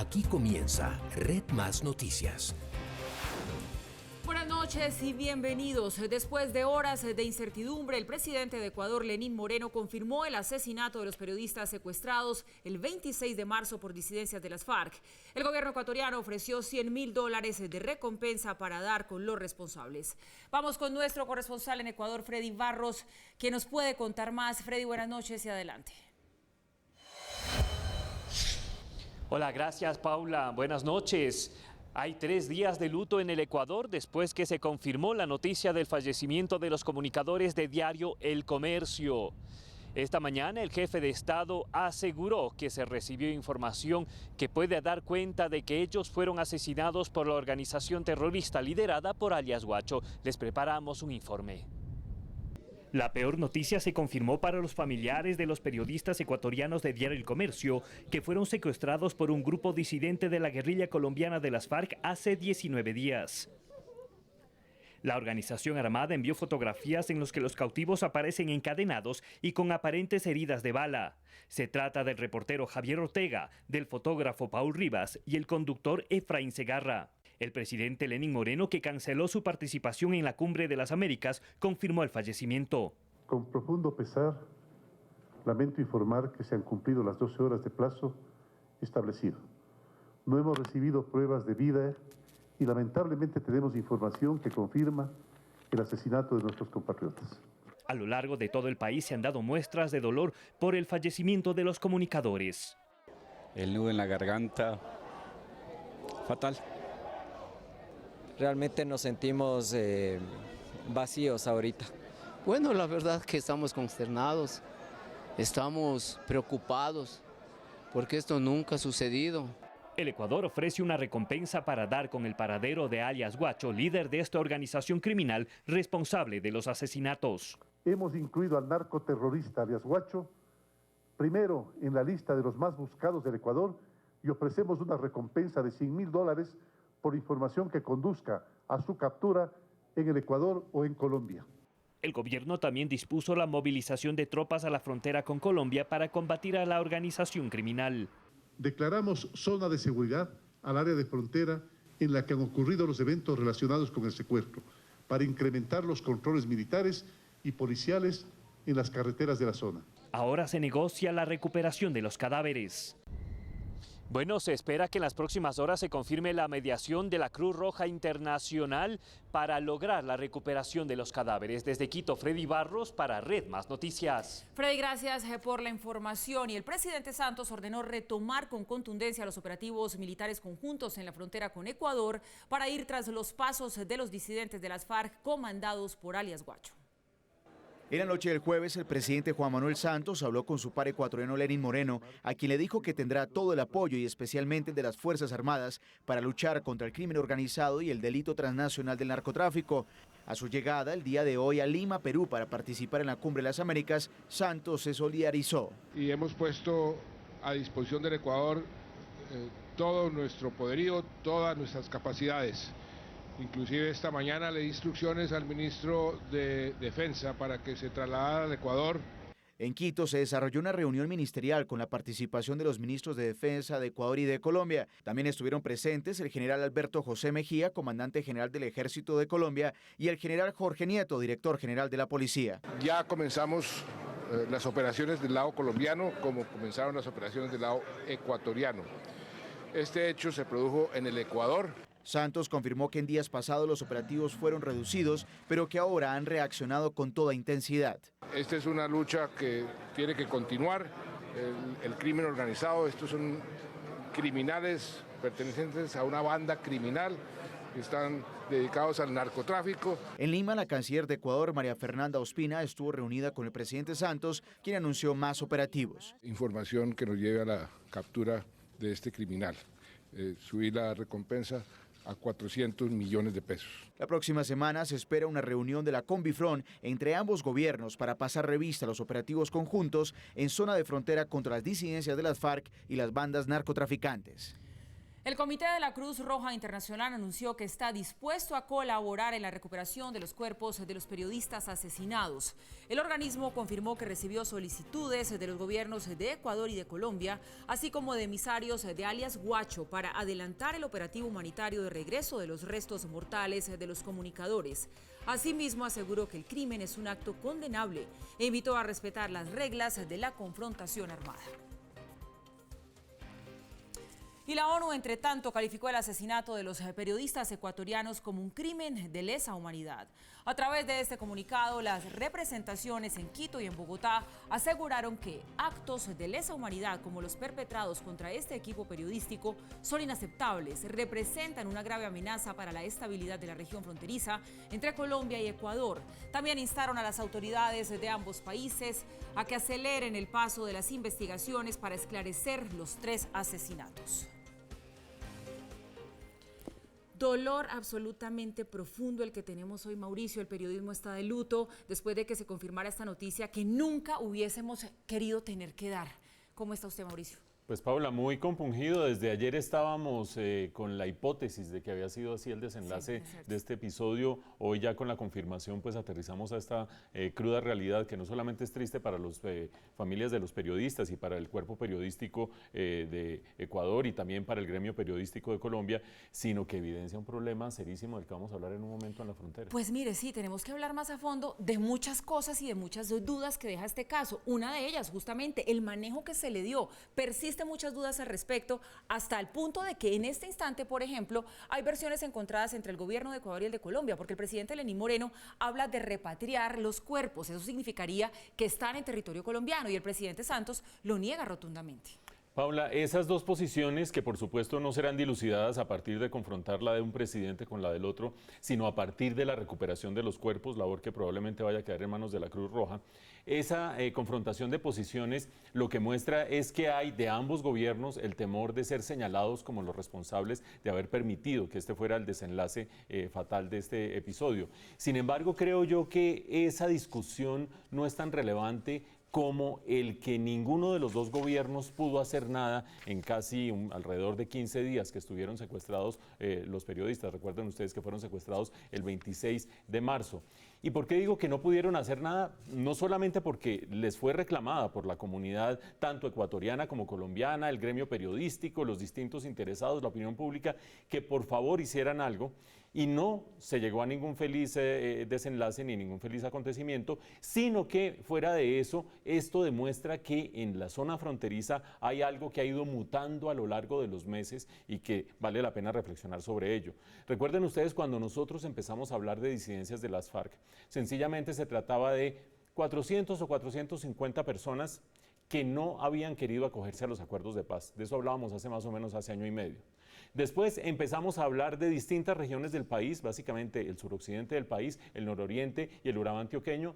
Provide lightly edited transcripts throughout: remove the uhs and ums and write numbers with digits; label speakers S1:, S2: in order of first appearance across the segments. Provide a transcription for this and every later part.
S1: Aquí comienza Red Más Noticias.
S2: Buenas noches y bienvenidos. Después de horas de incertidumbre, el presidente de Ecuador, Lenín Moreno, confirmó el asesinato de los periodistas secuestrados el 26 de marzo por disidencias de las FARC. El gobierno ecuatoriano ofreció $100.000 de recompensa para dar con los responsables. Vamos con nuestro corresponsal en Ecuador, Freddy Barros, que nos puede contar más. Freddy, buenas noches y adelante.
S3: Hola, gracias Paula. Buenas noches. Hay 3 días de luto en el Ecuador después que se confirmó la noticia del fallecimiento de los comunicadores de diario El Comercio. Esta mañana el jefe de Estado aseguró que se recibió información que puede dar cuenta de que ellos fueron asesinados por la organización terrorista liderada por alias Guacho. Les preparamos un informe. La peor noticia se confirmó para los familiares de los periodistas ecuatorianos de Diario El Comercio, que fueron secuestrados por un grupo disidente de la guerrilla colombiana de las FARC hace 19 días. La organización armada envió fotografías en las que los cautivos aparecen encadenados y con aparentes heridas de bala. Se trata del reportero Javier Ortega, del fotógrafo Paul Rivas y el conductor Efraín Segarra. El presidente Lenín Moreno, que canceló su participación en la Cumbre de las Américas, confirmó el fallecimiento.
S4: Con profundo pesar, lamento informar que se han cumplido las 12 horas de plazo establecido. No hemos recibido pruebas de vida y lamentablemente tenemos información que confirma el asesinato de nuestros compatriotas.
S3: A lo largo de todo el país se han dado muestras de dolor por el fallecimiento de los comunicadores.
S5: El nudo en la garganta, fatal.
S6: Realmente nos sentimos vacíos ahorita.
S7: Bueno, la verdad que estamos consternados, estamos preocupados, porque esto nunca ha sucedido.
S3: El Ecuador ofrece una recompensa para dar con el paradero de alias Guacho, líder de esta organización criminal responsable de los asesinatos.
S4: Hemos incluido al narcoterrorista alias Guacho primero en la lista de los más buscados del Ecuador y ofrecemos una recompensa de $100.000 por información que conduzca a su captura en el Ecuador o en Colombia.
S3: El gobierno también dispuso la movilización de tropas a la frontera con Colombia para combatir a la organización criminal.
S4: Declaramos zona de seguridad al área de frontera en la que han ocurrido los eventos relacionados con el secuestro, para incrementar los controles militares y policiales en las carreteras de la zona.
S3: Ahora se negocia la recuperación de los cadáveres. Bueno, se espera que en las próximas horas se confirme la mediación de la Cruz Roja Internacional para lograr la recuperación de los cadáveres. Desde Quito, Freddy Barros para Red Más Noticias.
S2: Freddy, gracias por la información. Y el presidente Santos ordenó retomar con contundencia los operativos militares conjuntos en la frontera con Ecuador para ir tras los pasos de los disidentes de las FARC comandados por alias Guacho.
S8: En la noche del jueves, el presidente Juan Manuel Santos habló con su par ecuatoriano Lenín Moreno, a quien le dijo que tendrá todo el apoyo y especialmente el de las Fuerzas Armadas para luchar contra el crimen organizado y el delito transnacional del narcotráfico. A su llegada el día de hoy a Lima, Perú, para participar en la Cumbre de las Américas, Santos se solidarizó.
S9: Y hemos puesto a disposición del Ecuador todo nuestro poderío, todas nuestras capacidades. Inclusive esta mañana le di instrucciones al ministro de Defensa para que se trasladara al Ecuador.
S8: En Quito se desarrolló una reunión ministerial con la participación de los ministros de Defensa de Ecuador y de Colombia. También estuvieron presentes el general Alberto José Mejía, comandante general del Ejército de Colombia, y el general Jorge Nieto, director general de la Policía.
S9: Ya comenzamos las operaciones del lado colombiano como comenzaron las operaciones del lado ecuatoriano. Este hecho se produjo en el Ecuador.
S8: Santos confirmó que en días pasados los operativos fueron reducidos, pero que ahora han reaccionado con toda intensidad.
S9: Esta es una lucha que tiene que continuar. El crimen organizado, estos son criminales pertenecientes a una banda criminal que están dedicados al narcotráfico.
S8: En Lima, la canciller de Ecuador, María Fernanda Ospina, estuvo reunida con el presidente Santos, quien anunció más operativos.
S9: Información que nos lleve a la captura de este criminal. Subir la recompensa a 400 millones de pesos.
S8: La próxima semana se espera una reunión de la Combifront entre ambos gobiernos para pasar revista a los operativos conjuntos en zona de frontera contra las disidencias de las FARC y las bandas narcotraficantes.
S2: El Comité de la Cruz Roja Internacional anunció que está dispuesto a colaborar en la recuperación de los cuerpos de los periodistas asesinados. El organismo confirmó que recibió solicitudes de los gobiernos de Ecuador y de Colombia, así como de emisarios de alias Guacho, para adelantar el operativo humanitario de regreso de los restos mortales de los comunicadores. Asimismo, aseguró que el crimen es un acto condenable e invitó a respetar las reglas de la confrontación armada. Y la ONU, entre tanto, calificó el asesinato de los periodistas ecuatorianos como un crimen de lesa humanidad. A través de este comunicado, las representaciones en Quito y en Bogotá aseguraron que actos de lesa humanidad como los perpetrados contra este equipo periodístico son inaceptables, representan una grave amenaza para la estabilidad de la región fronteriza entre Colombia y Ecuador. También instaron a las autoridades de ambos países a que aceleren el paso de las investigaciones para esclarecer los 3 asesinatos. Dolor absolutamente profundo el que tenemos hoy, Mauricio. El periodismo está de luto después de que se confirmara esta noticia que nunca hubiésemos querido tener que dar. ¿Cómo está usted, Mauricio?
S10: Pues Paula, muy compungido. Desde ayer estábamos con la hipótesis de que había sido así el desenlace de este episodio. Hoy ya con la confirmación pues aterrizamos a esta cruda realidad que no solamente es triste para las familias de los periodistas y para el cuerpo periodístico de Ecuador y también para el gremio periodístico de Colombia, sino que evidencia un problema serísimo del que vamos a hablar en un momento en la frontera.
S2: Pues mire, sí, tenemos que hablar más a fondo de muchas cosas y de muchas dudas que deja este caso. Una de ellas, justamente, el manejo que se le dio. Persiste muchas dudas al respecto, hasta el punto de que en este instante, por ejemplo, hay versiones encontradas entre el gobierno de Ecuador y el de Colombia, porque el presidente Lenín Moreno habla de repatriar los cuerpos. Eso significaría que están en territorio colombiano y el presidente Santos lo niega rotundamente.
S10: Paula, esas dos posiciones que por supuesto no serán dilucidadas a partir de confrontar la de un presidente con la del otro, sino a partir de la recuperación de los cuerpos, labor que probablemente vaya a quedar en manos de la Cruz Roja, esa confrontación de posiciones lo que muestra es que hay de ambos gobiernos el temor de ser señalados como los responsables de haber permitido que este fuera el desenlace fatal de este episodio. Sin embargo, creo yo que esa discusión no es tan relevante como el que ninguno de los dos gobiernos pudo hacer nada en casi alrededor de 15 días que estuvieron secuestrados los periodistas. Recuerden ustedes que fueron secuestrados el 26 de marzo. ¿Y por qué digo que no pudieron hacer nada? No solamente porque les fue reclamada por la comunidad tanto ecuatoriana como colombiana, el gremio periodístico, los distintos interesados, la opinión pública, que por favor hicieran algo, y no se llegó a ningún feliz desenlace ni ningún feliz acontecimiento, sino que fuera de eso, esto demuestra que en la zona fronteriza hay algo que ha ido mutando a lo largo de los meses y que vale la pena reflexionar sobre ello. Recuerden ustedes cuando nosotros empezamos a hablar de disidencias de las FARC, sencillamente se trataba de 400 o 450 personas que no habían querido acogerse a los acuerdos de paz. De eso hablábamos hace más o menos hace año y medio. Después empezamos a hablar de distintas regiones del país, básicamente el suroccidente del país, el nororiente y el Urabá antioqueño,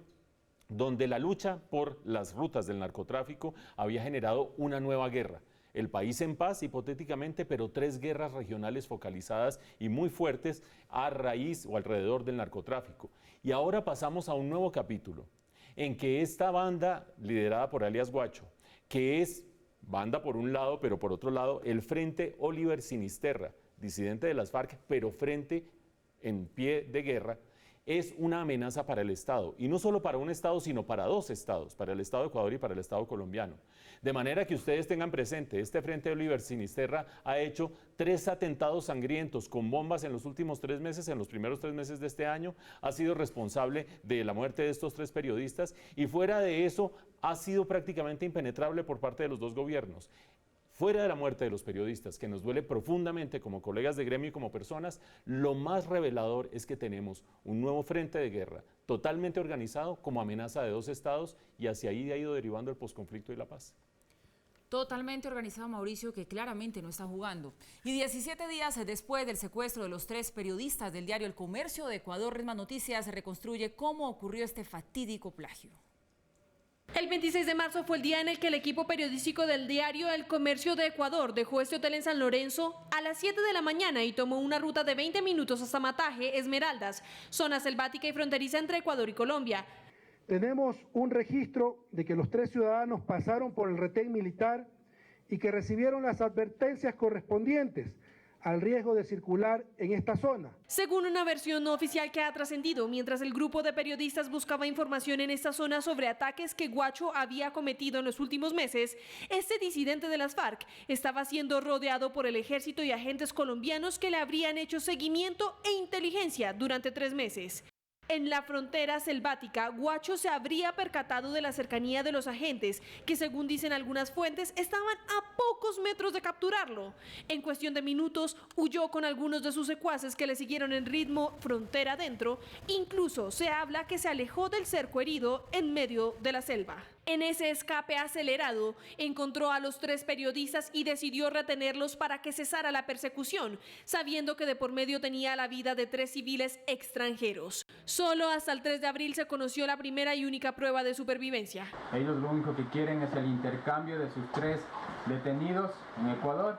S10: donde la lucha por las rutas del narcotráfico había generado una nueva guerra. El país en paz, hipotéticamente, pero 3 guerras regionales focalizadas y muy fuertes a raíz o alrededor del narcotráfico. Y ahora pasamos a un nuevo capítulo, en que esta banda, liderada por alias Guacho, que es banda por un lado, pero por otro lado, el Frente Oliver Sinisterra, disidente de las FARC, pero frente en pie de guerra, es una amenaza para el Estado, y no solo para un Estado, sino para 2 estados, para el Estado de Ecuador y para el Estado colombiano. De manera que ustedes tengan presente, este Frente Oliver Sinisterra ha hecho 3 atentados sangrientos con bombas en los últimos 3 meses, en los primeros 3 meses de este año, ha sido responsable de la muerte de estos 3 periodistas, y fuera de eso ha sido prácticamente impenetrable por parte de los 2 gobiernos. Fuera de la muerte de los periodistas, que nos duele profundamente como colegas de gremio y como personas, lo más revelador es que tenemos un nuevo frente de guerra totalmente organizado como amenaza de 2 estados, y hacia ahí ha ido derivando el posconflicto y la paz.
S2: Totalmente organizado, Mauricio, que claramente no está jugando. Y 17 días después del secuestro de los 3 periodistas del diario El Comercio de Ecuador, Red Más Noticias reconstruye cómo ocurrió este fatídico plagio.
S11: El 26 de marzo fue el día en el que el equipo periodístico del diario El Comercio de Ecuador dejó este hotel en San Lorenzo a las 7 de la mañana y tomó una ruta de 20 minutos hasta Mataje, Esmeraldas, zona selvática y fronteriza entre Ecuador y Colombia.
S12: Tenemos un registro de que los 3 ciudadanos pasaron por el retén militar y que recibieron las advertencias correspondientes al riesgo de circular en esta zona.
S11: Según una versión no oficial que ha trascendido, mientras el grupo de periodistas buscaba información en esta zona sobre ataques que Guacho había cometido en los últimos meses, este disidente de las FARC estaba siendo rodeado por el ejército y agentes colombianos que le habrían hecho seguimiento e inteligencia durante 3 meses. En la frontera selvática, Guacho se habría percatado de la cercanía de los agentes, que según dicen algunas fuentes, estaban a pocos metros de capturarlo. En cuestión de minutos, huyó con algunos de sus secuaces que le siguieron en ritmo frontera adentro. Incluso se habla que se alejó del cerco herido en medio de la selva. En ese escape acelerado, encontró a los 3 periodistas y decidió retenerlos para que cesara la persecución, sabiendo que de por medio tenía la vida de 3 civiles extranjeros. Solo hasta el 3 de abril se conoció la primera y única prueba de supervivencia.
S13: Ellos lo único que quieren es el intercambio de sus 3 detenidos en Ecuador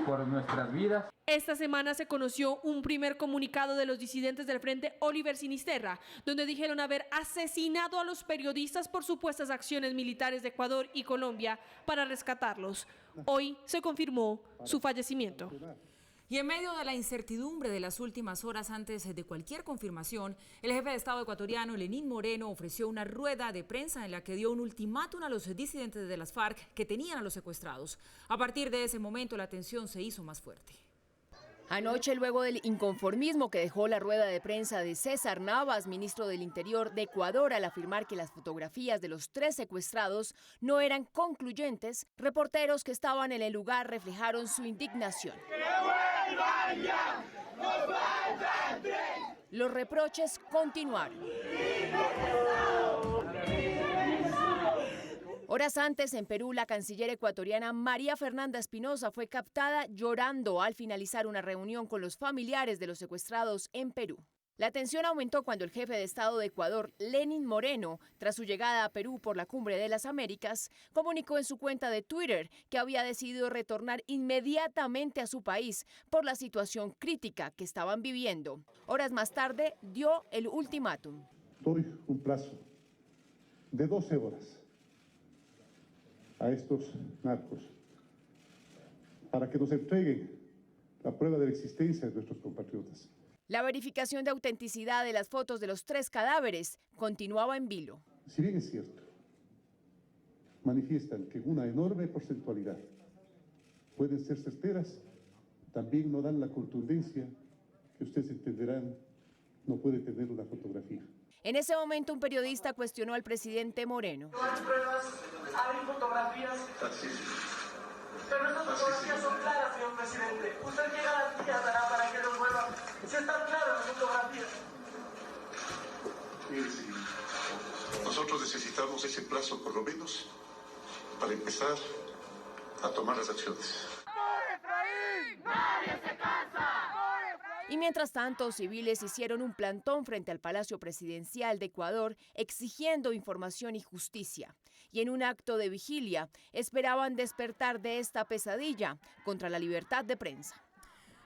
S13: por nuestras vidas.
S11: Esta semana se conoció un primer comunicado de los disidentes del Frente Oliver Sinisterra, donde dijeron haber asesinado a los periodistas por supuestas acciones militares de Ecuador y Colombia para rescatarlos. Hoy se confirmó su fallecimiento.
S2: Y en medio de la incertidumbre de las últimas horas antes de cualquier confirmación, el jefe de Estado ecuatoriano, Lenín Moreno, ofreció una rueda de prensa en la que dio un ultimátum a los disidentes de las FARC que tenían a los secuestrados. A partir de ese momento, la tensión se hizo más fuerte.
S14: Anoche, luego del inconformismo que dejó la rueda de prensa de César Navas, ministro del Interior de Ecuador, al afirmar que las fotografías de los 3 secuestrados no eran concluyentes, reporteros que estaban en el lugar reflejaron su indignación. ¡Que vuelvan ya! ¡Nos faltan 3! Los reproches continuaron. Horas antes, en Perú, la canciller ecuatoriana María Fernanda Espinosa fue captada llorando al finalizar una reunión con los familiares de los secuestrados en Perú. La tensión aumentó cuando el jefe de Estado de Ecuador, Lenín Moreno, tras su llegada a Perú por la Cumbre de las Américas, comunicó en su cuenta de Twitter que había decidido retornar inmediatamente a su país por la situación crítica que estaban viviendo. Horas más tarde, dio el ultimátum.
S4: Doy un plazo de 12 horas a estos narcos para que nos entreguen la prueba de la existencia de nuestros compatriotas.
S14: La verificación de autenticidad de las fotos de los 3 cadáveres continuaba en vilo.
S4: Si bien es cierto, manifiestan que una enorme porcentualidad pueden ser certeras, también no dan la contundencia que ustedes entenderán no puede tener una fotografía.
S14: En ese momento, un periodista cuestionó al presidente Moreno.
S15: No hay pruebas, hay fotografías. Pero estas fotografías son claras, señor presidente. ¿Usted qué garantías dará para que nos vuelvan? Si están claras las fotografías.
S4: Mire, señor, nosotros necesitamos ese plazo por lo menos para empezar a tomar las acciones.
S15: ¡Por Efraín! ¡Nadie se cansa!
S14: Y mientras tanto, civiles hicieron un plantón frente al Palacio Presidencial de Ecuador exigiendo información y justicia. Y en un acto de vigilia esperaban despertar de esta pesadilla contra la libertad de prensa.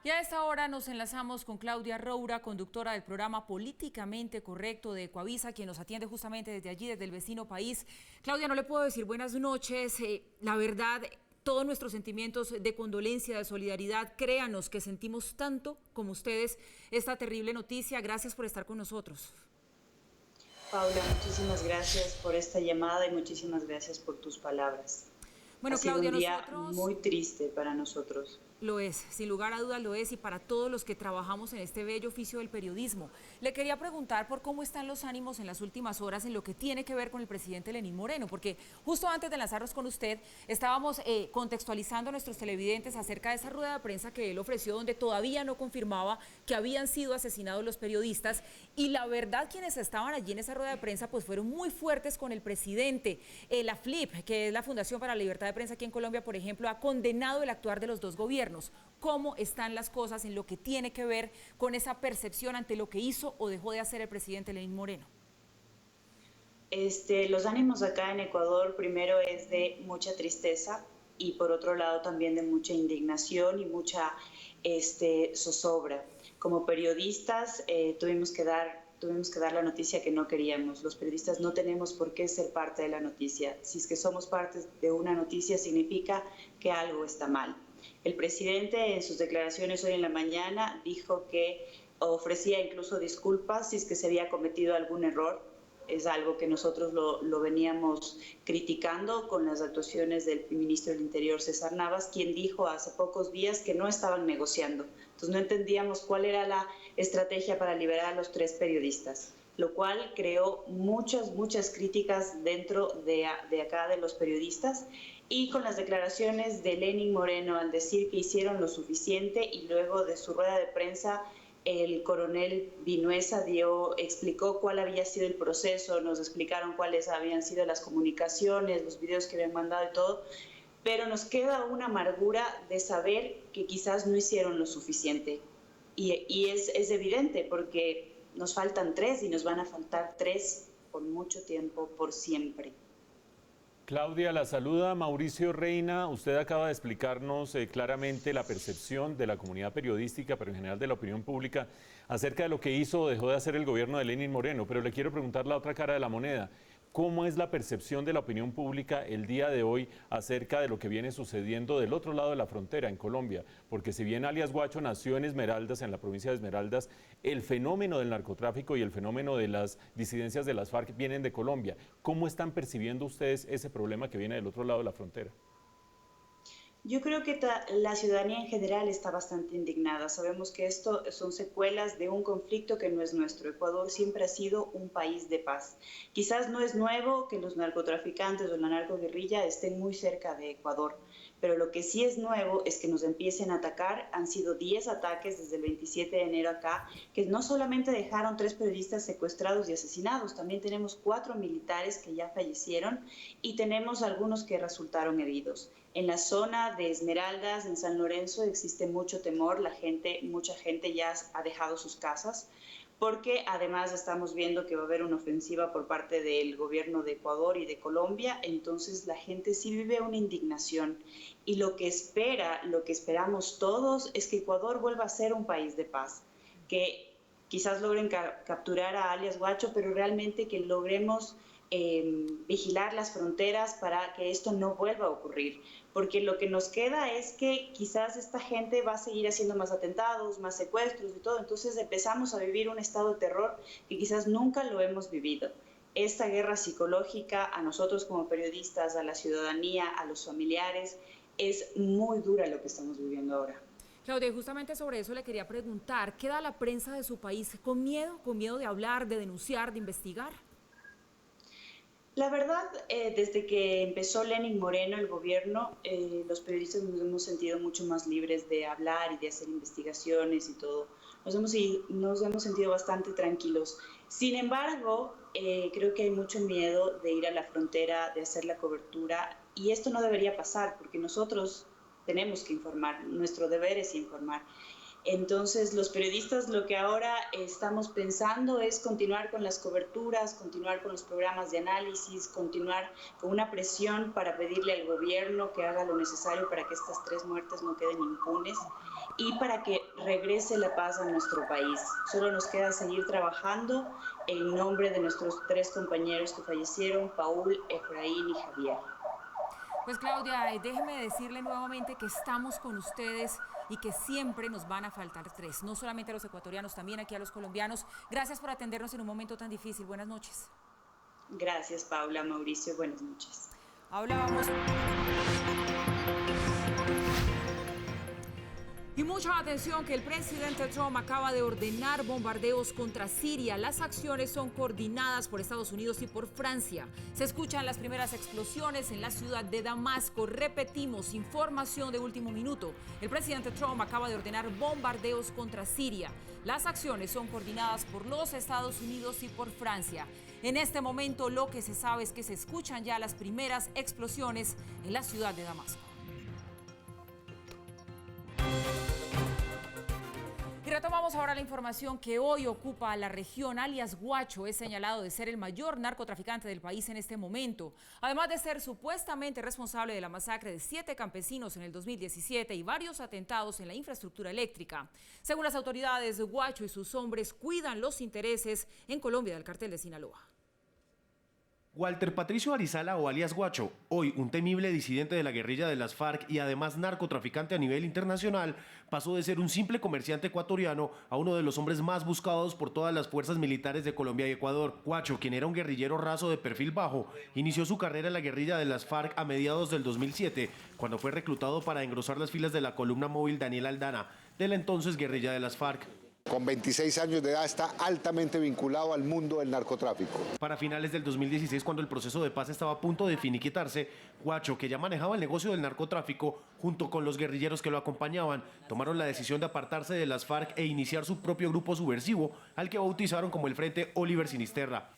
S2: Y a esta hora nos enlazamos con Claudia Roura, conductora del programa Políticamente Correcto de Ecuavisa, quien nos atiende justamente desde allí, desde el vecino país. Claudia, no le puedo decir buenas noches. La verdad, todos nuestros sentimientos de condolencia, de solidaridad. Créanos que sentimos tanto como ustedes esta terrible noticia. Gracias por estar con nosotros.
S16: Paula, muchísimas gracias por esta llamada y muchísimas gracias por tus palabras.
S2: Bueno,
S16: ha sido
S2: Claudia,
S16: un día
S2: nosotros...
S16: muy triste para nosotros.
S2: Lo es, sin lugar a dudas lo es, y para todos los que trabajamos en este bello oficio del periodismo. Le quería preguntar por cómo están los ánimos en las últimas horas en lo que tiene que ver con el presidente Lenín Moreno, porque justo antes de enlazarnos con usted estábamos contextualizando a nuestros televidentes acerca de esa rueda de prensa que él ofreció, donde todavía no confirmaba que habían sido asesinados los periodistas, y la verdad quienes estaban allí en esa rueda de prensa pues fueron muy fuertes con el presidente. La FLIP, que es la Fundación para la Libertad de Prensa aquí en Colombia, por ejemplo, ha condenado el actuar de los dos gobiernos. ¿Cómo están las cosas en lo que tiene que ver con esa percepción ante lo que hizo o dejó de hacer el presidente Lenín Moreno?
S16: Los ánimos acá en Ecuador primero es de mucha tristeza y por otro lado también de mucha indignación y mucha zozobra. Como periodistas tuvimos que dar la noticia que no queríamos. Los periodistas no tenemos por qué ser parte de la noticia. Si es que somos parte de una noticia significa que algo está mal. El presidente en sus declaraciones hoy en la mañana dijo que ofrecía incluso disculpas si es que se había cometido algún error. Es algo que nosotros lo veníamos criticando con las actuaciones del ministro del Interior, César Navas, quien dijo hace pocos días que no estaban negociando. Entonces no entendíamos cuál era la estrategia para liberar a los 3 periodistas, lo cual creó muchas críticas dentro de acá de los periodistas. Y con las declaraciones de Lenín Moreno al decir que hicieron lo suficiente, y luego de su rueda de prensa el coronel Vinuesa explicó cuál había sido el proceso, nos explicaron cuáles habían sido las comunicaciones, los videos que habían mandado y todo, pero nos queda una amargura de saber que quizás no hicieron lo suficiente. Y es evidente porque nos faltan 3 y nos van a faltar 3 por mucho tiempo, por siempre.
S10: Claudia, la saluda Mauricio Reina. Usted acaba de explicarnos claramente la percepción de la comunidad periodística, pero en general de la opinión pública, acerca de lo que hizo o dejó de hacer el gobierno de Lenín Moreno. Pero le quiero preguntar la otra cara de la moneda. ¿Cómo es la percepción de la opinión pública el día de hoy acerca de lo que viene sucediendo del otro lado de la frontera, en Colombia? Porque si bien alias Guacho nació en Esmeraldas, en la provincia de Esmeraldas, el fenómeno del narcotráfico y el fenómeno de las disidencias de las FARC vienen de Colombia. ¿Cómo están percibiendo ustedes ese problema que viene del otro lado de la frontera?
S16: Yo creo que la ciudadanía en general está bastante indignada. Sabemos que esto son secuelas de un conflicto que no es nuestro. Ecuador siempre ha sido un país de paz. Quizás no es nuevo que los narcotraficantes o la narcoguerrilla estén muy cerca de Ecuador, pero lo que sí es nuevo es que nos empiecen a atacar. Han sido 10 ataques desde el 27 de enero acá, que no solamente dejaron 3 periodistas secuestrados y asesinados, también tenemos 4 militares que ya fallecieron y tenemos algunos que resultaron heridos. En la zona de Esmeraldas, en San Lorenzo, existe mucho temor. Mucha gente ya ha dejado sus casas, porque además estamos viendo que va a haber una ofensiva por parte del gobierno de Ecuador y de Colombia. Entonces la gente sí vive una indignación. Y lo que esperamos todos es que Ecuador vuelva a ser un país de paz, que quizás logren capturar a alias Guacho, pero realmente que logremos vigilar las fronteras para que esto no vuelva a ocurrir, porque lo que nos queda es que quizás esta gente va a seguir haciendo más atentados, más secuestros y todo. Entonces empezamos a vivir un estado de terror que quizás nunca lo hemos vivido. Esta guerra psicológica a nosotros como periodistas, a la ciudadanía, a los familiares, es muy dura lo que estamos viviendo ahora.
S2: Claudia, justamente sobre eso le quería preguntar, ¿queda la prensa de su país con miedo de hablar, de denunciar, de investigar?
S16: La verdad, desde que empezó Lenín Moreno el gobierno, los periodistas nos hemos sentido mucho más libres de hablar y de hacer investigaciones y todo. Nos hemos sentido bastante tranquilos. Sin embargo, creo que hay mucho miedo de ir a la frontera, de hacer la cobertura, y esto no debería pasar porque nosotros tenemos que informar, nuestro deber es informar. Entonces, los periodistas lo que ahora estamos pensando es continuar con las coberturas, continuar con los programas de análisis, continuar con una presión para pedirle al gobierno que haga lo necesario para que estas 3 muertes no queden impunes y para que regrese la paz a nuestro país. Solo nos queda seguir trabajando en nombre de nuestros 3 compañeros que fallecieron, Paul, Efraín y Javier.
S2: Pues Claudia, déjeme decirle nuevamente que estamos con ustedes y que siempre nos van a faltar 3, no solamente a los ecuatorianos, también aquí a los colombianos. Gracias por atendernos en un momento tan difícil. Buenas noches.
S16: Gracias, Paula, Mauricio, buenas noches.
S2: Hablábamos. Y mucha atención que el presidente Trump acaba de ordenar bombardeos contra Siria. Las acciones son coordinadas por Estados Unidos y por Francia. Se escuchan las primeras explosiones en la ciudad de Damasco. Repetimos, información de último minuto. El presidente Trump acaba de ordenar bombardeos contra Siria. Las acciones son coordinadas por los Estados Unidos y por Francia. En este momento lo que se sabe es que se escuchan ya las primeras explosiones en la ciudad de Damasco. Y retomamos ahora la información que hoy ocupa la región. Alias Guacho es señalado de ser el mayor narcotraficante del país en este momento, además de ser supuestamente responsable de la masacre de 7 campesinos en el 2017 y varios atentados en la infraestructura eléctrica. Según las autoridades, Guacho y sus hombres cuidan los intereses en Colombia del cartel de Sinaloa.
S17: Walter Patricio Arizala, o alias Guacho, hoy un temible disidente de la guerrilla de las FARC y además narcotraficante a nivel internacional, pasó de ser un simple comerciante ecuatoriano a uno de los hombres más buscados por todas las fuerzas militares de Colombia y Ecuador. Guacho, quien era un guerrillero raso de perfil bajo, inició su carrera en la guerrilla de las FARC a mediados del 2007, cuando fue reclutado para engrosar las filas de la columna móvil Daniel Aldana, de la entonces guerrilla de las FARC.
S18: Con 26 años de edad está altamente vinculado al mundo del narcotráfico.
S17: Para finales del 2016, cuando el proceso de paz estaba a punto de finiquitarse, Guacho, que ya manejaba el negocio del narcotráfico, junto con los guerrilleros que lo acompañaban, tomaron la decisión de apartarse de las FARC e iniciar su propio grupo subversivo, al que bautizaron como el Frente Oliver Sinisterra.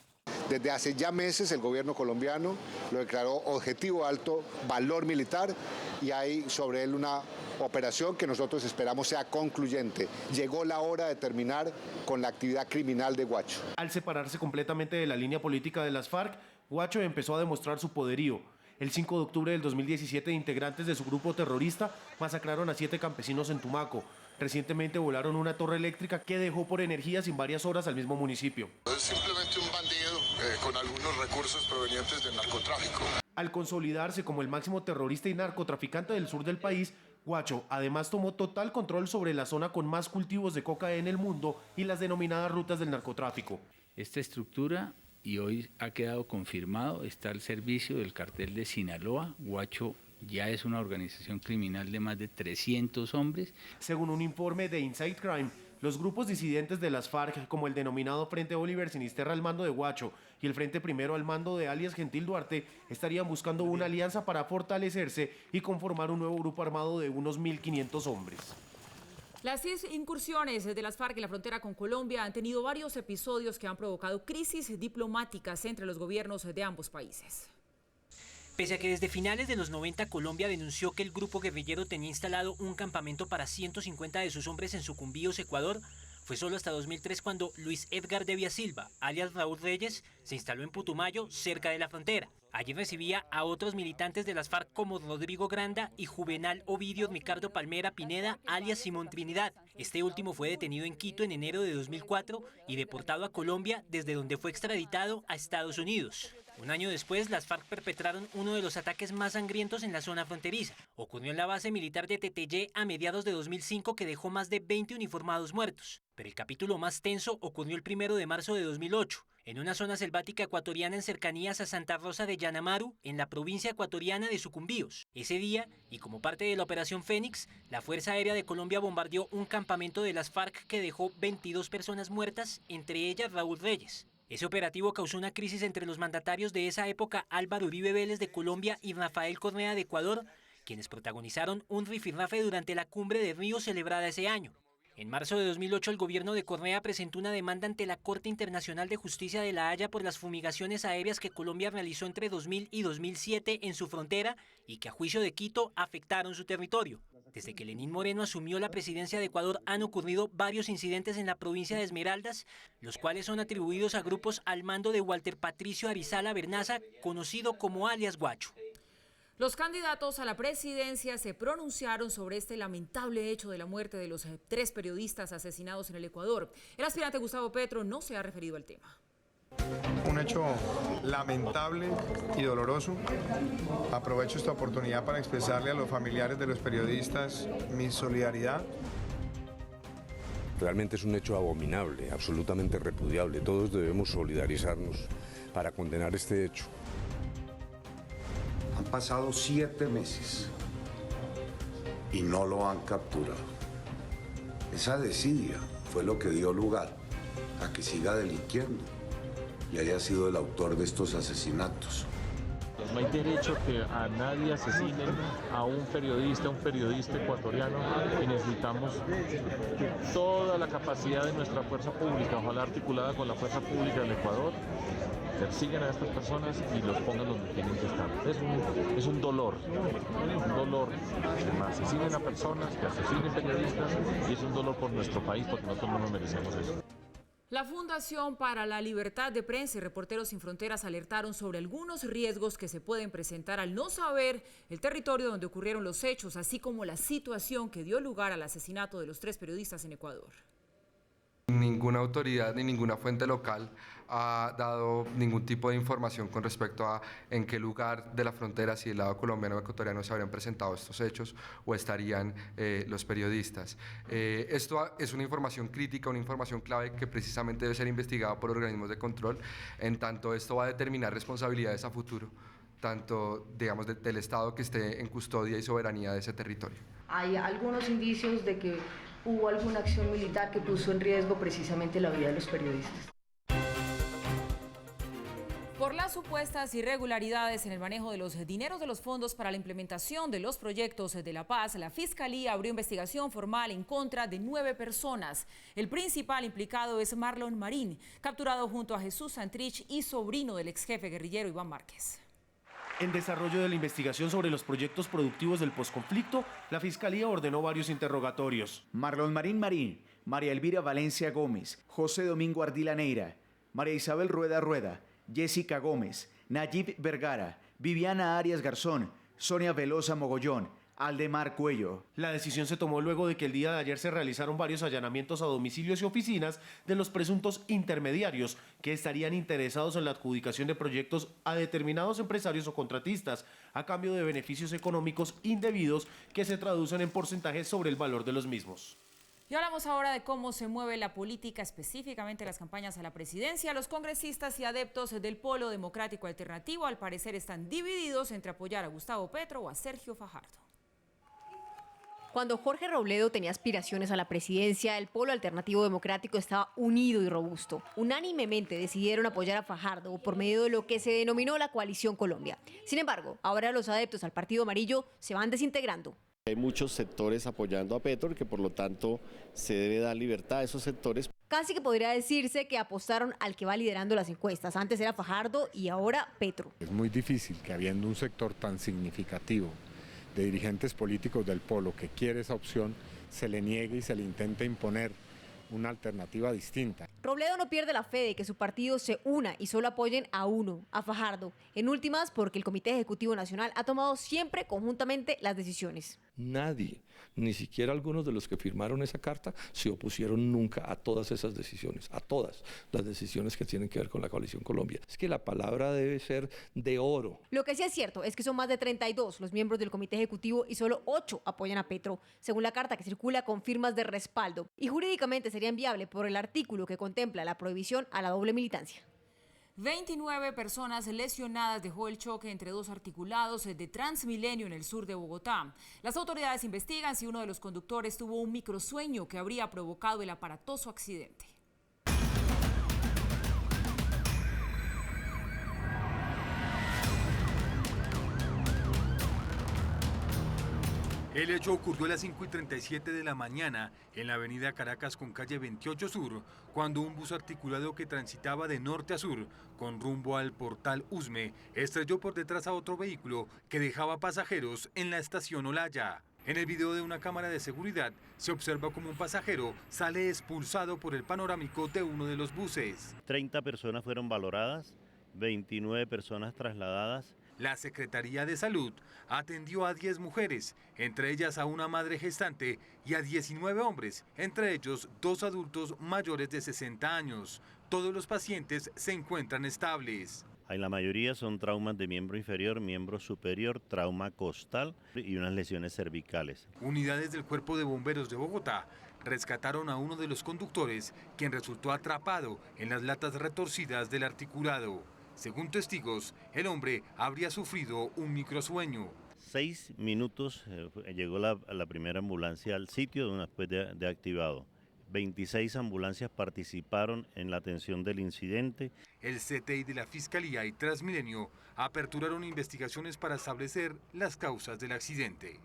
S18: Desde hace ya meses el gobierno colombiano lo declaró objetivo de alto valor militar y hay sobre él una operación que nosotros esperamos sea concluyente. Llegó la hora de terminar con la actividad criminal de Guacho.
S17: Al separarse completamente de la línea política de las FARC, Guacho empezó a demostrar su poderío. El 5 de octubre del 2017, integrantes de su grupo terrorista masacraron a 7 campesinos en Tumaco. Recientemente volaron una torre eléctrica que dejó por energía sin varias horas al mismo municipio.
S19: Es simplemente un bandido con algunos recursos provenientes del narcotráfico.
S17: Al consolidarse como el máximo terrorista y narcotraficante del sur del país, Guacho además tomó total control sobre la zona con más cultivos de coca en el mundo y las denominadas rutas del narcotráfico.
S20: Esta estructura, y hoy ha quedado confirmado, está al servicio del cartel de Sinaloa. Guacho ya es una organización criminal de más de 300 hombres.
S17: Según un informe de Inside Crime, los grupos disidentes de las FARC, como el denominado Frente Oliver Sinisterra al mando de Guacho y el Frente Primero al mando de alias Gentil Duarte, estarían buscando una alianza para fortalecerse y conformar un nuevo grupo armado de unos 1.500 hombres.
S2: Las incursiones de las FARC en la frontera con Colombia han tenido varios episodios que han provocado crisis diplomáticas entre los gobiernos de ambos países.
S21: Pese a que desde finales de los 90 Colombia denunció que el grupo guerrillero tenía instalado un campamento para 150 de sus hombres en Sucumbíos, Ecuador, fue solo hasta 2003 cuando Luis Edgar Devia Silva, alias Raúl Reyes, se instaló en Putumayo, cerca de la frontera. Allí recibía a otros militantes de las FARC como Rodrigo Granda y Juvenal Ovidio Ricardo Palmera Pineda, alias Simón Trinidad. Este último fue detenido en Quito en enero de 2004 y deportado a Colombia, desde donde fue extraditado a Estados Unidos. Un año después, las FARC perpetraron uno de los ataques más sangrientos en la zona fronteriza. Ocurrió en la base militar de Teteyé a mediados de 2005, que dejó más de 20 uniformados muertos. Pero el capítulo más tenso ocurrió el 1 de marzo de 2008, en una zona selvática ecuatoriana en cercanías a Santa Rosa de Yanamaru, en la provincia ecuatoriana de Sucumbíos. Ese día, y como parte de la Operación Fénix, la Fuerza Aérea de Colombia bombardeó un campamento de las FARC que dejó 22 personas muertas, entre ellas Raúl Reyes. Ese operativo causó una crisis entre los mandatarios de esa época, Álvaro Uribe Vélez de Colombia y Rafael Correa de Ecuador, quienes protagonizaron un rifirrafe durante la cumbre de Río celebrada ese año. En marzo de 2008, el gobierno de Correa presentó una demanda ante la Corte Internacional de Justicia de La Haya por las fumigaciones aéreas que Colombia realizó entre 2000 y 2007 en su frontera y que, a juicio de Quito, afectaron su territorio. Desde que Lenín Moreno asumió la presidencia de Ecuador, han ocurrido varios incidentes en la provincia de Esmeraldas, los cuales son atribuidos a grupos al mando de Walter Patricio Arizala Bernaza, conocido como alias Guacho.
S2: Los candidatos a la presidencia se pronunciaron sobre este lamentable hecho de la muerte de los 3 periodistas asesinados en el Ecuador. El aspirante Gustavo Petro no se ha referido al tema.
S22: Un hecho lamentable y doloroso. Aprovecho esta oportunidad para expresarle a los familiares de los periodistas mi solidaridad.
S23: Realmente es un hecho abominable, absolutamente repudiable. Todos debemos solidarizarnos para condenar este hecho.
S24: Han pasado 7 meses y no lo han capturado. Esa desidia fue lo que dio lugar a que siga delinquiendo y haya sido el autor de estos asesinatos.
S25: No hay derecho que a nadie asesinen a un periodista ecuatoriano, y necesitamos toda la capacidad de nuestra fuerza pública, ojalá articulada con la fuerza pública del Ecuador, persigan a estas personas y los pongan donde tienen que estar. Es un dolor que asesinen a personas, que asesinen periodistas, y es un dolor por nuestro país porque nosotros no nos merecemos eso.
S2: La Fundación para la Libertad de Prensa y Reporteros Sin Fronteras alertaron sobre algunos riesgos que se pueden presentar al no saber el territorio donde ocurrieron los hechos, así como la situación que dio lugar al asesinato de los 3 periodistas en Ecuador.
S1: Ninguna autoridad ni ninguna fuente local ha dado ningún tipo de información con respecto a en qué lugar de la frontera, si del lado colombiano o ecuatoriano, se habrían presentado estos hechos o estarían los periodistas. Esto es una información crítica, una información clave que precisamente debe ser investigada por organismos de control, en tanto esto va a determinar responsabilidades a futuro, tanto, digamos, del Estado que esté en custodia y soberanía de ese territorio.
S3: Hay algunos indicios de que hubo alguna acción militar que puso en riesgo precisamente la vida de los periodistas.
S2: Por las supuestas irregularidades en el manejo de los dineros de los fondos para la implementación de los proyectos de la paz, la Fiscalía abrió investigación formal en contra de 9 personas. El principal implicado es Marlon Marín, capturado junto a Jesús Santrich y sobrino del ex jefe guerrillero Iván Márquez.
S17: En desarrollo de la investigación sobre los proyectos productivos del posconflicto, la Fiscalía ordenó varios interrogatorios.
S8: Marlon Marín, María Elvira Valencia Gómez, José Domingo Ardila Neira, María Isabel Rueda, Jessica Gómez, Nayib Vergara, Viviana Arias Garzón, Sonia Velosa Mogollón, Aldemar Cuello.
S17: La decisión se tomó luego de que el día de ayer se realizaron varios allanamientos a domicilios y oficinas de los presuntos intermediarios que estarían interesados en la adjudicación de proyectos a determinados empresarios o contratistas a cambio de beneficios económicos indebidos que se traducen en porcentajes sobre el valor de los mismos.
S2: Y hablamos ahora de cómo se mueve la política, específicamente las campañas a la presidencia. Los congresistas y adeptos del Polo Democrático Alternativo al parecer están divididos entre apoyar a Gustavo Petro o a Sergio Fajardo.
S11: Cuando Jorge Robledo tenía aspiraciones a la presidencia, el Polo Alternativo Democrático estaba unido y robusto. Unánimemente decidieron apoyar a Fajardo por medio de lo que se denominó la Coalición Colombia. Sin embargo, ahora los adeptos al Partido Amarillo se van desintegrando.
S5: Hay muchos sectores apoyando a Petro, que por lo tanto se debe dar libertad a esos sectores.
S11: Casi que podría decirse que apostaron al que va liderando las encuestas. Antes era Fajardo y ahora Petro.
S6: Es muy difícil que habiendo un sector tan significativo de dirigentes políticos del Polo que quiere esa opción, se le niegue y se le intente imponer una alternativa distinta.
S11: Robledo no pierde la fe de que su partido se una y solo apoyen a uno, a Fajardo. En últimas, porque el Comité Ejecutivo Nacional ha tomado siempre conjuntamente las decisiones.
S7: Nadie, ni siquiera algunos de los que firmaron esa carta, se opusieron nunca a todas esas decisiones, a todas las decisiones que tienen que ver con la Coalición Colombia. Es que la palabra debe ser de oro.
S11: Lo que sí es cierto es que son más de 32 los miembros del Comité Ejecutivo y solo 8 apoyan a Petro, según la carta que circula con firmas de respaldo. Y jurídicamente sería inviable por el artículo que contempla la prohibición a la doble militancia.
S2: 29 personas lesionadas dejó el choque entre dos articulados de Transmilenio en el sur de Bogotá. Las autoridades investigan si uno de los conductores tuvo un microsueño que habría provocado el aparatoso accidente.
S26: El hecho ocurrió a las 5:37 de la mañana en la avenida Caracas con calle 28 Sur, cuando un bus articulado que transitaba de norte a sur con rumbo al portal Usme estrelló por detrás a otro vehículo que dejaba pasajeros en la estación Olaya. En el video de una cámara de seguridad se observa como un pasajero sale expulsado por el panorámico de uno de los buses.
S27: 30 personas fueron valoradas, 29 personas trasladadas.
S26: La Secretaría de Salud atendió a 10 mujeres, entre ellas a una madre gestante, y a 19 hombres, entre ellos 2 adultos mayores de 60 años. Todos los pacientes se encuentran estables.
S27: La mayoría son traumas de miembro inferior, miembro superior, trauma costal y unas lesiones cervicales.
S26: Unidades del Cuerpo de Bomberos de Bogotá rescataron a uno de los conductores, quien resultó atrapado en las latas retorcidas del articulado. Según testigos, el hombre habría sufrido un microsueño.
S27: 6 minutos llegó la primera ambulancia al sitio después de activado. 26 ambulancias participaron en la atención del incidente.
S26: El CTI de la Fiscalía y Transmilenio aperturaron investigaciones para establecer las causas del accidente.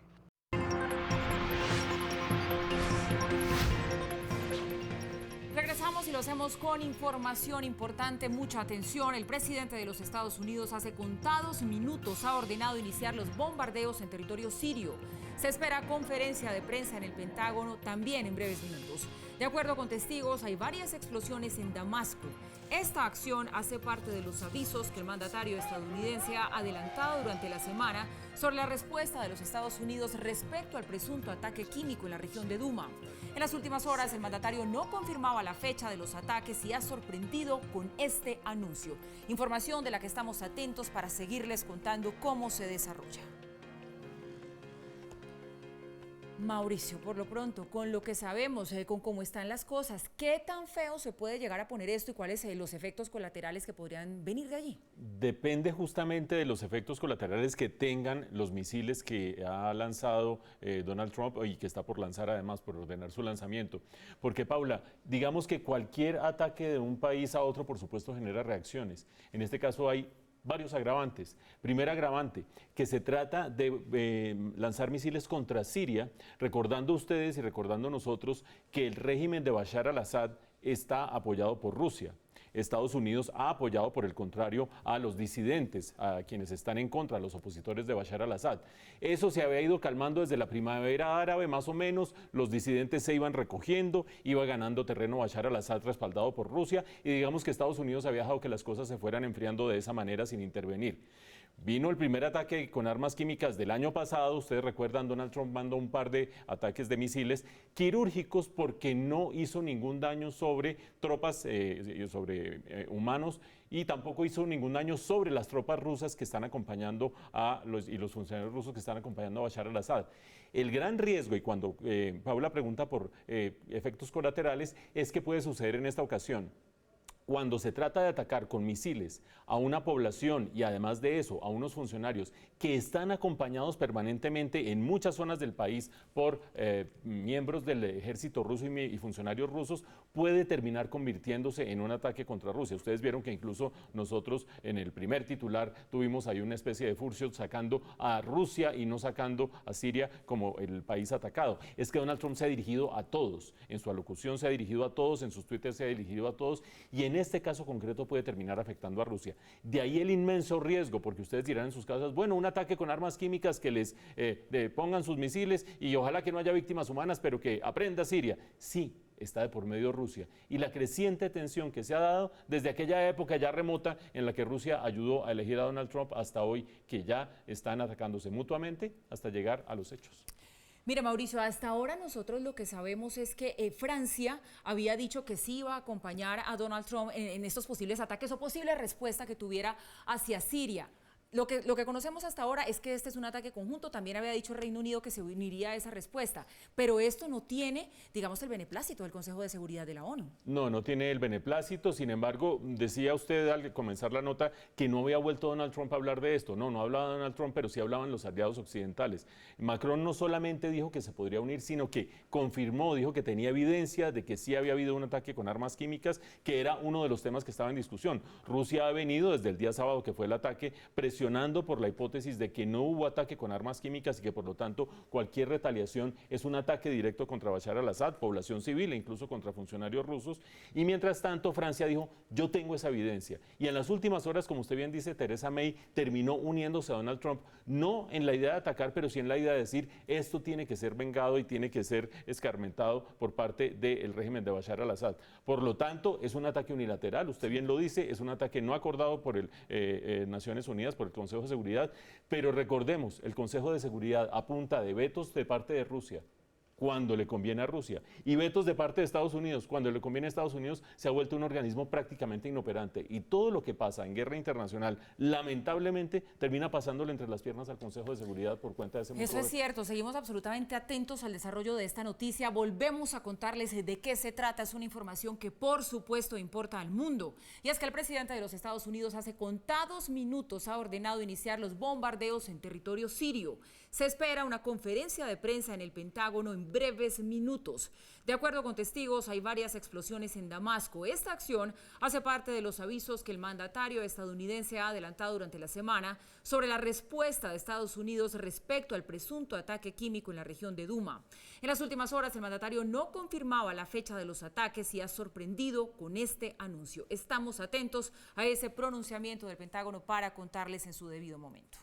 S2: Regresamos y lo hacemos con información importante, mucha atención. El presidente de los Estados Unidos hace contados minutos ha ordenado iniciar los bombardeos en territorio sirio. Se espera conferencia de prensa en el Pentágono también en breves minutos. De acuerdo con testigos, hay varias explosiones en Damasco. Esta acción hace parte de los avisos que el mandatario estadounidense ha adelantado durante la semana sobre la respuesta de los Estados Unidos respecto al presunto ataque químico en la región de Duma. En las últimas horas, el mandatario no confirmaba la fecha de los ataques y ha sorprendido con este anuncio. Información de la que estamos atentos para seguirles contando cómo se desarrolla. Mauricio, por lo pronto, con lo que sabemos, con cómo están las cosas, ¿qué tan feo se puede llegar a poner esto y cuáles los efectos colaterales que podrían venir de allí?
S4: Depende justamente de los efectos colaterales que tengan los misiles que ha lanzado Donald Trump y que está por lanzar además, por ordenar su lanzamiento. Porque, Paula, digamos que cualquier ataque de un país a otro, por supuesto, genera reacciones. En este caso hay varios agravantes. Primer agravante, que se trata de lanzar misiles contra Siria, recordando ustedes y recordando nosotros que el régimen de Bashar al-Assad está apoyado por Rusia. Estados Unidos ha apoyado, por el contrario, a los disidentes, a quienes están en contra, a los opositores de Bashar al-Assad. Eso se había ido calmando desde la primavera árabe, más o menos, los disidentes se iban recogiendo, iba ganando terreno Bashar al-Assad respaldado por Rusia, y digamos que Estados Unidos había dejado que las cosas se fueran enfriando de esa manera sin intervenir. Vino el primer ataque con armas químicas del año pasado, ustedes recuerdan, Donald Trump mandó un par de ataques de misiles quirúrgicos porque no hizo ningún daño sobre tropas, sobre humanos, y tampoco hizo ningún daño sobre las tropas rusas que están acompañando y los funcionarios rusos que están acompañando a Bashar al-Assad. El gran riesgo, y cuando Paula pregunta por efectos colaterales, es que puede suceder en esta ocasión. Cuando se trata de atacar con misiles a una población y además de eso a unos funcionarios que están acompañados permanentemente en muchas zonas del país por miembros del ejército ruso y funcionarios rusos, puede terminar convirtiéndose en un ataque contra Rusia. Ustedes vieron que incluso nosotros en el primer titular tuvimos ahí una especie de furcio sacando a Rusia y no sacando a Siria como el país atacado. Es que Donald Trump se ha dirigido a todos, en su alocución se ha dirigido a todos, en sus twitters se ha dirigido a todos, y en este caso concreto puede terminar afectando a Rusia. De ahí el inmenso riesgo, porque ustedes dirán en sus casas, bueno, un ataque con armas químicas que les pongan sus misiles y ojalá que no haya víctimas humanas, pero que aprenda Siria. Sí, está de por medio Rusia. Y la creciente tensión que se ha dado desde aquella época ya remota en la que Rusia ayudó a elegir a Donald Trump hasta hoy, que ya están atacándose mutuamente hasta llegar a los hechos.
S2: Mira, Mauricio, hasta ahora nosotros lo que sabemos es que Francia había dicho que sí iba a acompañar a Donald Trump en estos posibles ataques o posible respuesta que tuviera hacia Siria. Lo que conocemos hasta ahora es que este es un ataque conjunto. También había dicho el Reino Unido que se uniría a esa respuesta, pero esto no tiene, digamos, el beneplácito del Consejo de Seguridad de la ONU.
S4: No, no tiene el beneplácito. Sin embargo, decía usted al comenzar la nota que no había vuelto Donald Trump a hablar de esto. No hablaba Donald Trump, pero sí hablaban los aliados occidentales. Macron no solamente dijo que se podría unir, sino que confirmó, dijo que tenía evidencia de que sí había habido un ataque con armas químicas, que era uno de los temas que estaba en discusión. Rusia ha venido desde el día sábado que fue el ataque presionando por la hipótesis de que no hubo ataque con armas químicas y que por lo tanto cualquier retaliación es un ataque directo contra Bashar al-Assad, población civil e incluso contra funcionarios rusos. Y mientras tanto Francia dijo, yo tengo esa evidencia. Y en las últimas horas, como usted bien dice, Theresa May terminó uniéndose a Donald Trump, no en la idea de atacar, pero sí en la idea de decir, esto tiene que ser vengado y tiene que ser escarmentado por parte del régimen de Bashar al-Assad. Por lo tanto, es un ataque unilateral, usted bien lo dice, es un ataque no acordado por Naciones Unidas, por el Consejo de Seguridad, pero recordemos, el Consejo de Seguridad apunta de vetos de parte de Rusia cuando le conviene a Rusia y vetos de parte de Estados Unidos cuando le conviene a Estados Unidos. Se ha vuelto un organismo prácticamente inoperante y todo lo que pasa en guerra internacional lamentablemente termina pasándole entre las piernas al Consejo de Seguridad por cuenta de ese
S2: Eso es cierto, seguimos absolutamente atentos al desarrollo de esta noticia, volvemos a contarles de qué se trata. Es una información que por supuesto importa al mundo, y es que el presidente de los Estados Unidos hace contados minutos ha ordenado iniciar los bombardeos en territorio sirio. Se espera una conferencia de prensa en el Pentágono en breves minutos. De acuerdo con testigos, hay varias explosiones en Damasco. Esta acción hace parte de los avisos que el mandatario estadounidense ha adelantado durante la semana sobre la respuesta de Estados Unidos respecto al presunto ataque químico en la región de Duma. En las últimas horas, el mandatario no confirmaba la fecha de los ataques y ha sorprendido con este anuncio. Estamos atentos a ese pronunciamiento del Pentágono para contarles en su debido momento.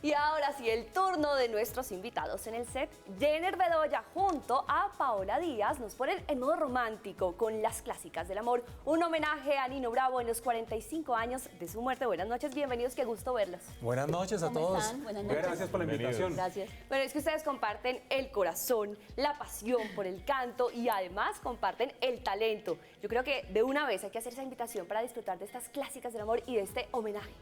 S9: Y ahora sí, el turno de nuestros invitados en el set. Jenner Bedoya junto a Paola Díaz nos ponen en modo romántico con las clásicas del amor. Un homenaje a Nino Bravo en los 45 años de su muerte. Buenas noches, bienvenidos, qué gusto verlos.
S10: Buenas noches a todos.
S9: Buenas noches.
S10: Gracias por la invitación.
S9: Gracias. Bueno, es que ustedes comparten el corazón, la pasión por el canto y además comparten el talento. Yo creo que de una vez hay que hacer esa invitación para disfrutar de estas clásicas del amor y de este homenaje.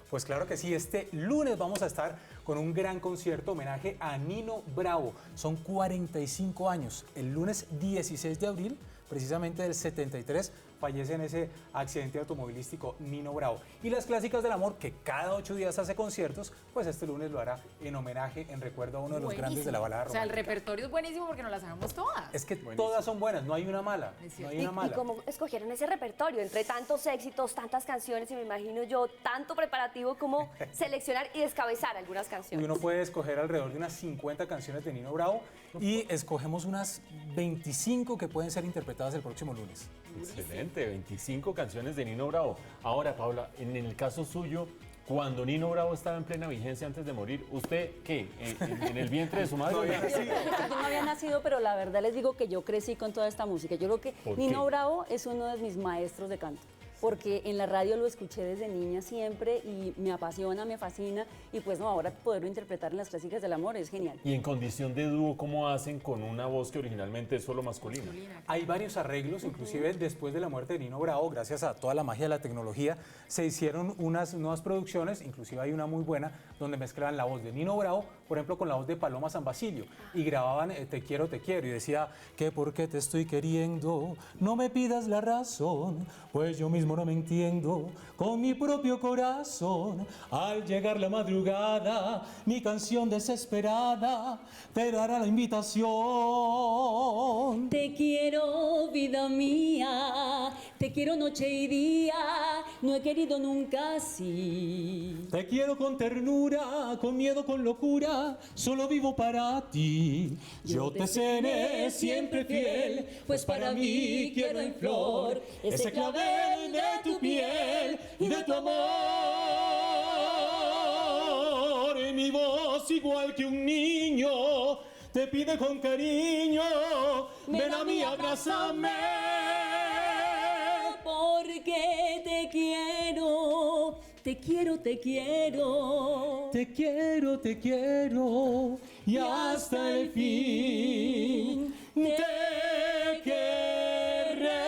S10: Pues claro que sí, este lunes vamos a estar con un gran concierto homenaje a Nino Bravo. Son 45 años. El lunes 16 de abril, precisamente del 73, fallece en ese accidente automovilístico Nino Bravo. Y las clásicas del amor, que cada 8 días hace conciertos, pues este lunes lo hará en homenaje, en recuerdo a uno de los grandes de la balada romántica.
S2: O sea, el repertorio es buenísimo porque nos las sabemos todas.
S10: Es que todas son buenas, no hay una mala. No hay una mala.
S9: ¿Y cómo escogieron ese repertorio? Entre tantos éxitos, tantas canciones, y me imagino yo, tanto preparativo como seleccionar y descabezar algunas canciones.
S10: Y uno puede escoger alrededor de unas 50 canciones de Nino Bravo y escogemos unas 25 que pueden ser interpretadas el próximo lunes.
S4: Excelente, 25 canciones de Nino Bravo. Ahora, Paula, en el caso suyo, cuando Nino Bravo estaba en plena vigencia antes de morir, ¿usted qué? ¿En el vientre de su madre?
S12: Yo no había nacido, pero la verdad les digo que yo crecí con toda esta música. Yo creo que Nino Bravo es uno de mis maestros de canto, porque en la radio lo escuché desde niña siempre y me apasiona, me fascina, y pues no, ahora poderlo interpretar en las clásicas del amor es genial.
S4: Y en condición de dúo, ¿cómo hacen con una voz que originalmente es solo masculina?
S10: Hay varios arreglos, inclusive después de la muerte de Nino Bravo, gracias a toda la magia de la tecnología, se hicieron unas nuevas producciones, inclusive hay una muy buena, donde mezclaban la voz de Nino Bravo, por ejemplo, con la voz de Paloma San Basilio, y grababan Te quiero, y decía que porque te estoy queriendo, no me pidas la razón, pues yo mismo no me entiendo con mi propio corazón. Al llegar la madrugada, mi canción desesperada te dará la invitación.
S12: Te quiero, vida mía, te quiero noche y día, no he querido nunca así.
S10: Te quiero con ternura, con miedo, con locura, solo vivo para ti. Yo te seré siempre fiel, pues para mí quiero en flor ese clavel de tu piel y de tu amor. Mi voz igual que un niño te pide con cariño, ven a mí, abrázame.
S12: Porque te quiero, te quiero, te quiero.
S10: Te quiero, te quiero, y hasta el fin te querré.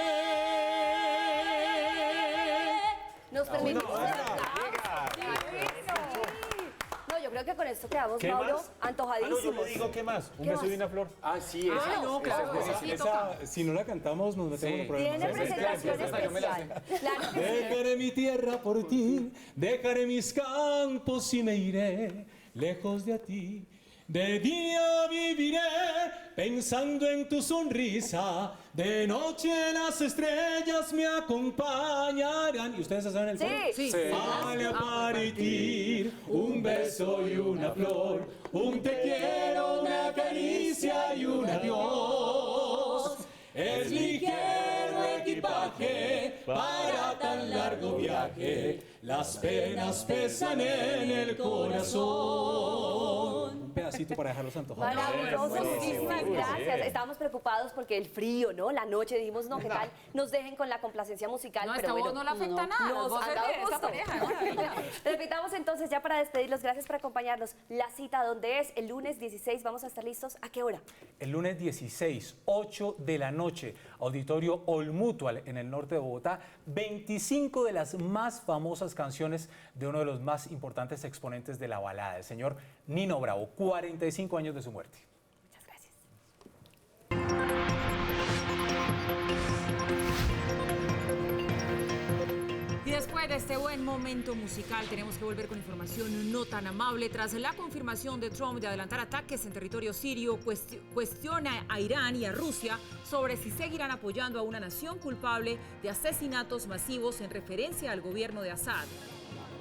S9: Nos permitimos yo creo que con esto quedamos, Mauro, antojadísimos.
S10: Yo le digo, ¿qué más? ¿Un beso y una flor? Ah, sí, esa. No, claro. Si no la cantamos, nos metemos en problemas.
S9: Tiene presentación especial.
S10: Dejaré mi tierra por ti, dejaré mis campos y me iré lejos de ti. De día viviré pensando en tu sonrisa, de noche las estrellas me acompañarán. ¿Y ustedes saben el coro?
S9: Sí.
S10: Vale a partir un beso y una flor, un te quiero, una caricia y un adiós. Es ligero equipaje para tan largo viaje, las penas pesan en el corazón. Un pedacito para dejarlos antojados.
S9: Maravilloso, muchísimas gracias. Estábamos preocupados porque el frío, ¿no? La noche dijimos, no, ¿qué tal? Nos dejen con la complacencia musical.
S2: No,
S9: pero
S2: esta
S9: bueno,
S2: voz no le afecta nada.
S9: Nos
S2: Vos
S9: han dado
S2: esta
S9: gusto.
S2: pareja, maravilla.
S9: Repitamos entonces ya para despedirlos. Gracias por acompañarnos. La cita, ¿dónde es? El lunes 16 vamos a estar listos. ¿A qué hora?
S10: El lunes 16, 8 de la noche, Auditorio All Mutual en el norte de Bogotá. 25 de las más famosas canciones de uno de los más importantes exponentes de la balada, el señor Nino Bravo, 45 años de su muerte.
S9: Muchas gracias.
S2: Y después de este buen momento musical, tenemos que volver con información no tan amable. Tras la confirmación de Trump de adelantar ataques en territorio sirio, cuestiona a Irán y a Rusia sobre si seguirán apoyando a una nación culpable de asesinatos masivos en referencia al gobierno de Assad.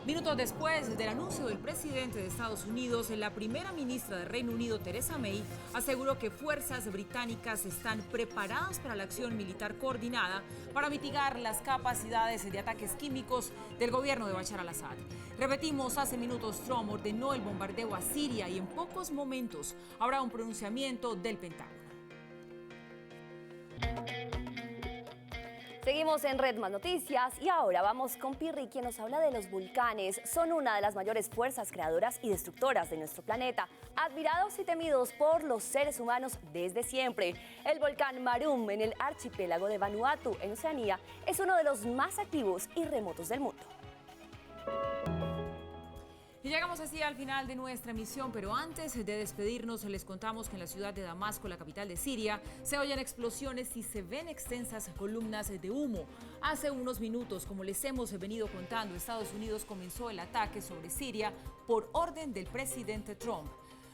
S2: Minutos después del anuncio del presidente de Estados Unidos, la primera ministra del Reino Unido, Theresa May, aseguró que fuerzas británicas están preparadas para la acción militar coordinada para mitigar las capacidades de ataques químicos del gobierno de Bashar al-Assad. Repetimos, hace minutos Trump ordenó el bombardeo a Siria y en pocos momentos habrá un pronunciamiento del Pentágono.
S9: Seguimos en Red Más Noticias y ahora vamos con Pirri, quien nos habla de los volcanes. Son una de las mayores fuerzas creadoras y destructoras de nuestro planeta, admirados y temidos por los seres humanos desde siempre. El volcán Marum, en el archipiélago de Vanuatu, en Oceanía, es uno de los más activos y remotos del mundo.
S2: Y llegamos así al final de nuestra emisión, pero antes de despedirnos les contamos que en la ciudad de Damasco, la capital de Siria, se oyen explosiones y se ven extensas columnas de humo. Hace unos minutos, como les hemos venido contando, Estados Unidos comenzó el ataque sobre Siria por orden del presidente Trump.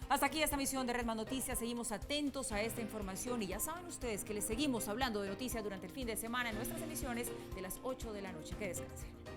S2: Hasta aquí esta emisión de Red Más Noticias. Seguimos atentos a esta información y ya saben ustedes que les seguimos hablando de noticias durante el fin de semana en nuestras emisiones de las 8 de la noche. Que descansen.